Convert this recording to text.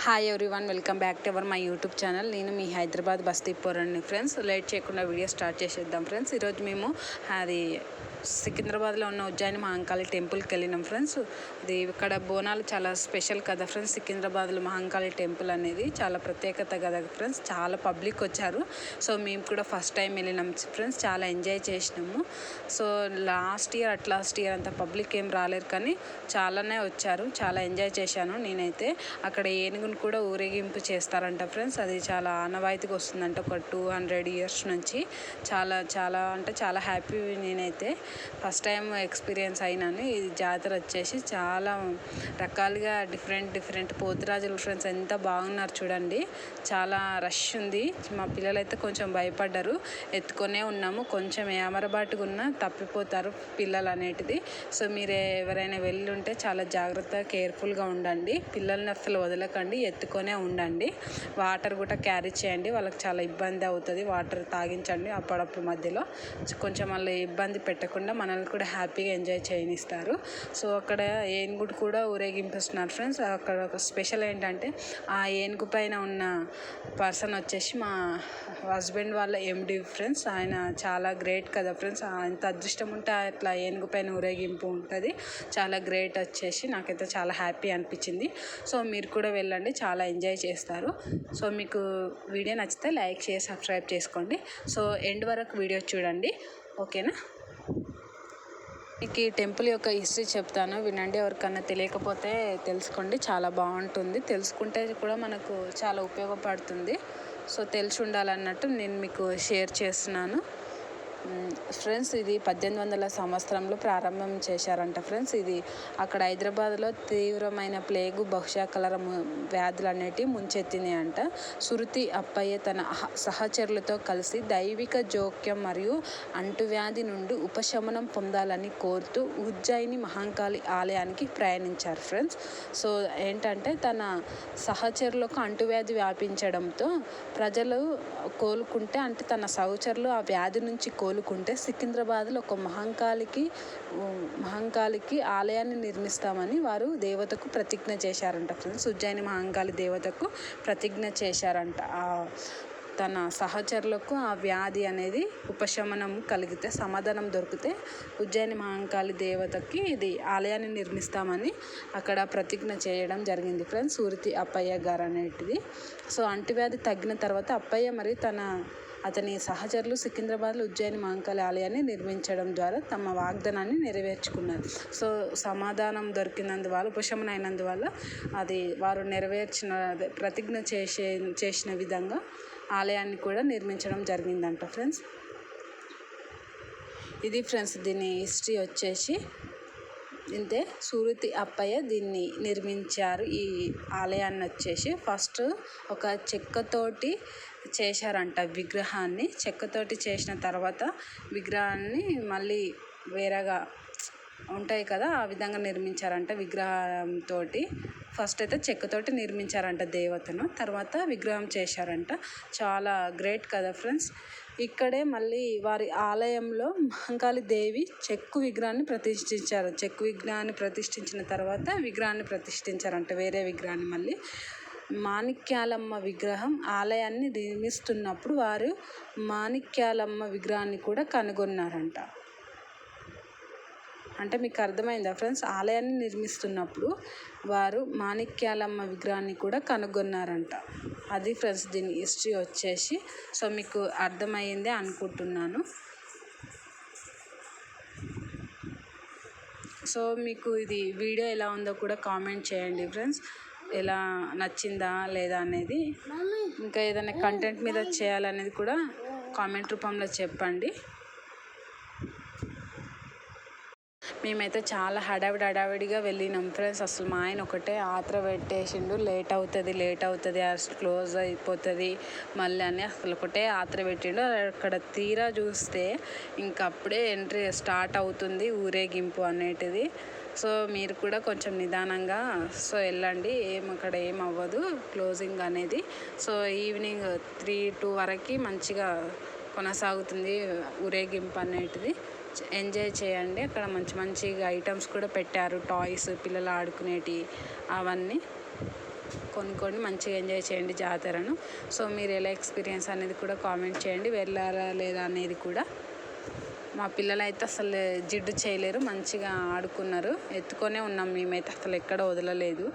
Hi everyone, welcome back to my YouTube channel. నేను మీ హైదరాబాద్ బస్తీపూర్ అండి friends. Late చేయకుండా video start చేసేద్దాం ఫ్రెండ్స్. ఈరోజు మేము అది సికింద్రాబాద్లో ఉన్న ఉజ్జయిని మహంకాళి టెంపుల్కి వెళ్ళినాం ఫ్రెండ్స్. ఇది ఇక్కడ బోనాలు చాలా స్పెషల్ కదా ఫ్రెండ్స్. సికింద్రాబాద్లో మహంకాళి టెంపుల్ అనేది చాలా ప్రత్యేకత కదా ఫ్రెండ్స్. చాలా పబ్లిక్ వచ్చారు. సో మేము కూడా ఫస్ట్ టైం వెళ్ళినాం ఫ్రెండ్స్. చాలా ఎంజాయ్ చేసినాము. సో లాస్ట్ ఇయర్ అంత పబ్లిక్ ఏం రాలేరు, కానీ చాలానే వచ్చారు. చాలా ఎంజాయ్ చేశాను నేనైతే. అక్కడ ఏనుగును కూడా ఊరేగింపు చేస్తారంట ఫ్రెండ్స్. అది చాలా ఆనవాయితీగా వస్తుందంట ఒక 200 years నుంచి. చాలా హ్యాపీ. నేనైతే ఫస్ట్ టైం ఎక్స్పీరియన్స్ అయినాను. ఇది జాతర వచ్చేసి చాలా రకాలుగా డిఫరెంట్ పోతురాజులు ఫ్రెండ్స్ ఎంత బాగున్నారు చూడండి. చాలా రష్ ఉంది. మా పిల్లలైతే కొంచెం భయపడ్డారు. ఎత్తుకొనే ఉన్నాము. కొంచెం ఏమరబాటుగా ఉన్నా తప్పిపోతారు పిల్లలు అనేటిది. సో మీరు ఎవరైనా వెళ్ళి ఉంటే చాలా జాగ్రత్తగా కేర్ఫుల్గా ఉండండి. పిల్లల్ని అసలు వదలకండి, ఎత్తుకొనే ఉండండి. వాటర్ కూడా క్యారీ చేయండి. వాళ్ళకి చాలా ఇబ్బంది అవుతుంది. వాటర్ తాగించండి అప్పుడప్పుడు మధ్యలో. కొంచెం వాళ్ళు ఇబ్బంది పెట్టకుండా మనల్ని కూడా హ్యాపీగా ఎంజాయ్ చేయనిస్తారు. సో అక్కడ ఏనుగుడు కూడా ఊరేగింపిస్తున్నారు ఫ్రెండ్స్. అక్కడ ఒక స్పెషల్ ఏంటంటే ఆ ఏనుగు పైన ఉన్న పర్సన్ వచ్చేసి మా హస్బెండ్ వాళ్ళ ఎండి ఫ్రెండ్స్. ఆయన చాలా గ్రేట్ కదా ఫ్రెండ్స్. అంత అదృష్టం ఉంటే అట్లా ఏనుగు పైన ఊరేగింపు ఉంటుంది. చాలా గ్రేట్ వచ్చేసి నాకైతే చాలా హ్యాపీ అనిపించింది. సో మీరు కూడా వెళ్ళండి, చాలా ఎంజాయ్ చేస్తారు. సో మీకు వీడియో నచ్చితే లైక్ చేసి సబ్స్క్రైబ్ చేసుకోండి. సో ఎండ్ వరకు వీడియో చూడండి, ఓకేనా. మీకు ఈ టెంపుల్ యొక్క హిస్టరీ చెప్తాను, వినండి. ఎవరికన్నా తెలియకపోతే తెలుసుకోండి, చాలా బాగుంటుంది. తెలుసుకుంటే కూడా మనకు చాలా ఉపయోగపడుతుంది. సో తెలిసి ఉండాలన్నట్టు నేను మీకు షేర్ చేస్తున్నాను ఫ్రెండ్స్. ఇది 1800 సంవత్సరంలో ప్రారంభం చేశారంట ఫ్రెండ్స్. ఇది అక్కడ హైదరాబాద్లో తీవ్రమైన ప్లేగు, బహుశాకలర వ్యాధులు అనేటివి ముంచెత్తినాయి అంట. సురతి అప్పయ్య తన సహచరులతో కలిసి దైవిక జోక్యం మరియు అంటువ్యాధి నుండి ఉపశమనం పొందాలని కోరుతూ ఉజ్జయిని మహంకాళి ఆలయానికి ప్రయాణించారు ఫ్రెండ్స్. సో ఏంటంటే తన సహచరులకు అంటువ్యాధి వ్యాపించడంతో ప్రజలు కోలుకుంటే, అంటే తన సహచరులు ఆ వ్యాధి నుంచి కోలుకుంటే సికింద్రాబాద్లో ఒక మహంకాళికి ఆలయాన్ని నిర్మిస్తామని వారు దేవతకు ప్రతిజ్ఞ చేశారంట ఫ్రెండ్స్. ఉజ్జయిని మహంకాళి దేవతకు ప్రతిజ్ఞ చేశారంట. తన సహచరులకు ఆ వ్యాధి అనేది ఉపశమనం కలిగితే, సమాధానం దొరికితే ఉజ్జయిని మహంకాళి దేవతకి ఇది ఆలయాన్ని నిర్మిస్తామని అక్కడ ప్రతిజ్ఞ చేయడం జరిగింది ఫ్రెండ్స్. సూరితి అప్పయ్య గారు అనేటిది. సో అంటువ్యాధి తగ్గిన తర్వాత అప్పయ్య మరియు అతని సహచరులు సికింద్రాబాద్లో ఉజ్జయిని మహంకాళి ఆలయాన్ని నిర్మించడం ద్వారా తమ వాగ్దానాన్ని నెరవేర్చుకున్నారు. సో సమాధానం దొరికినందువల్ల, ఉపశమనం అయినందువల్ల అది వారు ప్రతిజ్ఞ చేసిన విధంగా ఆలయాన్ని కూడా నిర్మించడం జరిగిందంట ఫ్రెండ్స్. ఇది ఫ్రెండ్స్ దీని హిస్టరీ వచ్చేసి ఇంతే. సూరితి అప్పయ్య దీన్ని నిర్మించారు. ఈ ఆలయాన్ని వచ్చేసి ఫస్ట్ ఒక చెక్కతోటి చేశారంట విగ్రహాన్ని. చెక్కతోటి చేసిన తర్వాత విగ్రహాన్ని మళ్ళీ వేరేగా ఉంటాయి కదా, ఆ విధంగా నిర్మించారంట. విగ్రహంతో ఫస్ట్ అయితే చెక్కతోటి నిర్మించారంట దేవతను, తర్వాత విగ్రహం చేశారంట. చాలా గ్రేట్ కదా ఫ్రెండ్స్. ఇక్కడే మళ్ళీ వారి ఆలయంలో మహంకాళి దేవి చెక్కు విగ్రహాన్ని ప్రతిష్ఠించారు. చెక్కు విగ్రహాన్ని ప్రతిష్ఠించిన తర్వాత విగ్రహాన్ని ప్రతిష్ఠించారంట, వేరే విగ్రహాన్ని. మళ్ళీ మాణిక్యాలమ్మ విగ్రహం ఆలయాన్ని నిర్మిస్తున్నప్పుడు వారు మాణిక్యాలమ్మ విగ్రహాన్ని కూడా కనుగొన్నారంట. అంటే మీకు అర్థమైందా ఫ్రెండ్స్? ఆలయాన్ని నిర్మిస్తున్నప్పుడు వారు మాణిక్యాలమ్మ విగ్రహాన్ని కూడా కనుగొన్నారంట. అది ఫ్రెండ్స్ దీని హిస్టరీ వచ్చేసి. సో మీకు అర్థమైందే అనుకుంటున్నాను. సో మీకు ఇది వీడియో ఎలా ఉందో కూడా కామెంట్ చేయండి ఫ్రెండ్స్. ఎలా నచ్చిందా లేదా అనేది. ఇంకా ఏదైనా కంటెంట్ మీద చేయాలనేది కూడా కామెంట్ రూపంలో చెప్పండి. మేమైతే చాలా హడావిడిగా వెళ్ళినాం ఫ్రెండ్స్. అసలు మా ఆయన ఒకటే ఆత్ర పెట్టేసిండు, లేట్ అవుతుంది క్లోజ్ అయిపోతుంది మళ్ళీ అని అసలు ఒకటే ఆత్ర పెట్టిండు. అక్కడ తీరా చూస్తే ఇంకప్పుడే ఎంట్రీ స్టార్ట్ అవుతుంది, ఊరేగింపు అనేటిది. సో మీరు కూడా కొంచెం నిదానంగా సో వెళ్ళండి. అక్కడ ఏం అవ్వదు క్లోజింగ్ అనేది. సో ఈవినింగ్ 3-2 వరకు మంచిగా కొనసాగుతుంది ఊరేగింపు అనేటిది. ఎంజాయ్ చేయండి. అక్కడ మంచి ఐటమ్స్ కూడా పెట్టారు, టాయ్స్, పిల్లలు ఆడుకునేటివి అవన్నీ. కొనుక్కోండి, మంచిగా ఎంజాయ్ చేయండి జాతరను. సో మీరు ఎలా ఎక్స్పీరియన్స్ అనేది కూడా కామెంట్ చేయండి, వెళ్ళారా లేదా అనేది కూడా. మా పిల్లలు అయితే అసలు జిడ్డు చేయలేరు, మంచిగా ఆడుకున్నారు, ఎత్తుకొనే ఉన్నాం మేమైతే, అసలు ఎక్కడ వదలలేదు.